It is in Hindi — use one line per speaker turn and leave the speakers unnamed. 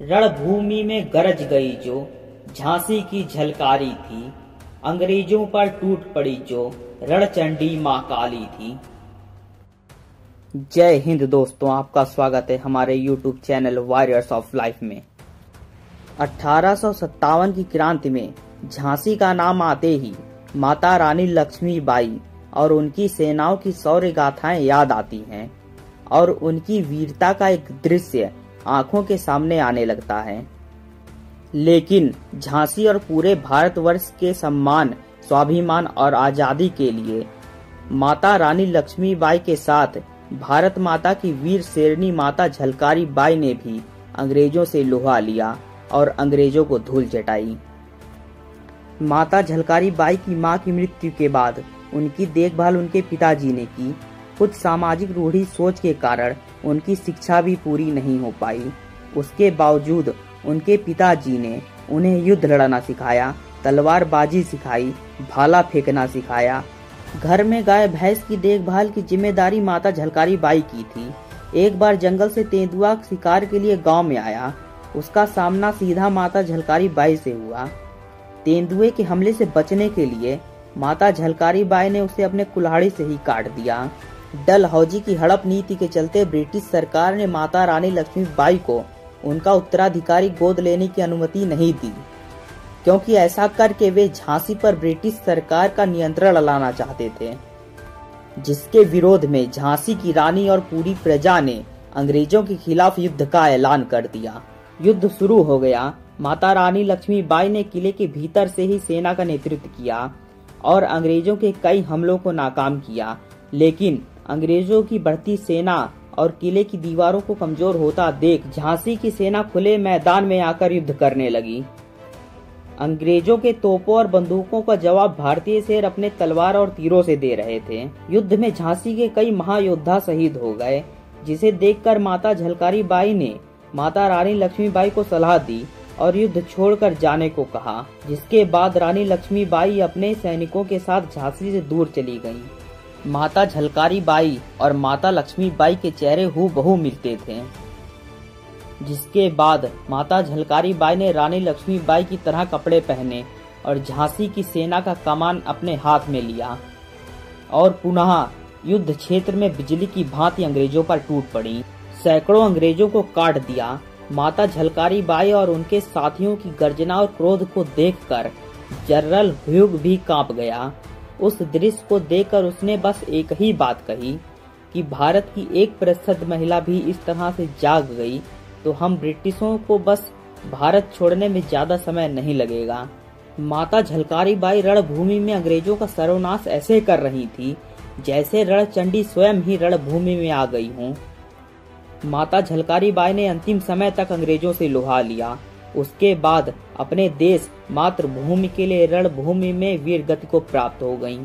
रणभूमि में गरज गई जो झांसी की झलकारी थी, अंग्रेजों पर टूट पड़ी जो रणचंडी मां काली थी। जय हिंद दोस्तों, आपका स्वागत है हमारे YouTube channel warriors of life में। 1857 की क्रांति में झांसी का नाम आते ही माता रानी लक्ष्मीबाई और उनकी सेनाओं की शौर्य गाथाएं याद आती हैं और उनकी वीरता का एक दृश्य आंखों के सामने आने लगता है। लेकिन झांसी और पूरे भारतवर्ष के सम्मान, स्वाभिमान और आजादी के लिए माता रानी लक्ष्मीबाई के साथ भारत माता की वीर शेरनी माता झलकारी बाई ने भी अंग्रेजों से लोहा लिया और अंग्रेजों को धूल चटाई। माता झलकारी बाई की मां की मृत्यु के बाद उनकी देखभाल उनके पिताजी ने की। कुछ सामाजिक रूढ़ी सोच के कारण उनकी शिक्षा भी पूरी नहीं हो पाई। उसके बावजूद उनके पिताजी ने उन्हें युद्ध लड़ना सिखाया, तलवारबाजी सिखाई, भाला फेंकना सिखाया। घर में गाय भैंस की देखभाल की जिम्मेदारी माता झलकारी बाई की थी। एक बार जंगल से तेंदुआ शिकार के लिए गांव में आया। उसका सामना सीधा माता झलकारी बाई से हुआ। तेंदुए के हमले से बचने के लिए माता झलकारी बाई ने उसे अपने कुल्हाड़ी से ही काट दिया। डलहौजी की हड़प नीति के चलते ब्रिटिश सरकार ने माता रानी लक्ष्मीबाई को उनका उत्तराधिकारी गोद लेने की अनुमति नहीं दी, क्योंकि ऐसा करके वे झांसी पर ब्रिटिश सरकार का नियंत्रण लाना चाहते थे, जिसके विरोध में झांसी की रानी और पूरी प्रजा ने अंग्रेजों के खिलाफ युद्ध का ऐलान कर दिया। युद्ध शुरू हो गया। माता रानी लक्ष्मीबाई ने किले के भीतर से ही सेना का नेतृत्व किया और अंग्रेजों के कई हमलों को नाकाम किया। लेकिन अंग्रेजों की बढ़ती सेना और किले की दीवारों को कमजोर होता देख झांसी की सेना खुले मैदान में आकर युद्ध करने लगी। अंग्रेजों के तोपों और बंदूकों का जवाब भारतीय शेर अपने तलवार और तीरों से दे रहे थे। युद्ध में झांसी के कई महायोद्धा शहीद हो गए, जिसे देखकर माता झलकारी बाई ने माता रानी लक्ष्मीबाई को सलाह दी और युद्ध छोड़कर जाने को कहा, जिसके बाद रानी लक्ष्मीबाई अपने सैनिकों के साथ झांसी से दूर चली गईं। माता झलकारी बाई और माता लक्ष्मीबाई के चेहरे हूबहू मिलते थे, जिसके बाद माता झलकारी बाई ने रानी लक्ष्मीबाई की तरह कपड़े पहने और झांसी की सेना का कमान अपने हाथ में लिया और पुनः युद्ध क्षेत्र में बिजली की भांति अंग्रेजों पर टूट पड़ी। सैकड़ों अंग्रेजों को काट दिया। माता झलकारी बाई और उनके साथियों की गर्जना और क्रोध को देखकर जनरल ह्यूग भी कांप गया। उस दृश्य को देखकर उसने बस एक ही बात कही कि भारत की एक प्रसिद्ध महिला भी इस तरह से जाग गई तो हम ब्रिटिशों को बस भारत छोड़ने में ज्यादा समय नहीं लगेगा। माता झलकारी बाई रणभूमि में अंग्रेजों का सर्वनाश ऐसे कर रही थी जैसे रणचंडी स्वयं ही रणभूमि में आ गई हूँ। माता झलकारी बाई ने अंतिम समय तक अंग्रेजों से लोहा लिया। उसके बाद अपने देश मातृभूमि के लिए रणभूमि में वीर गति को प्राप्त हो गईं।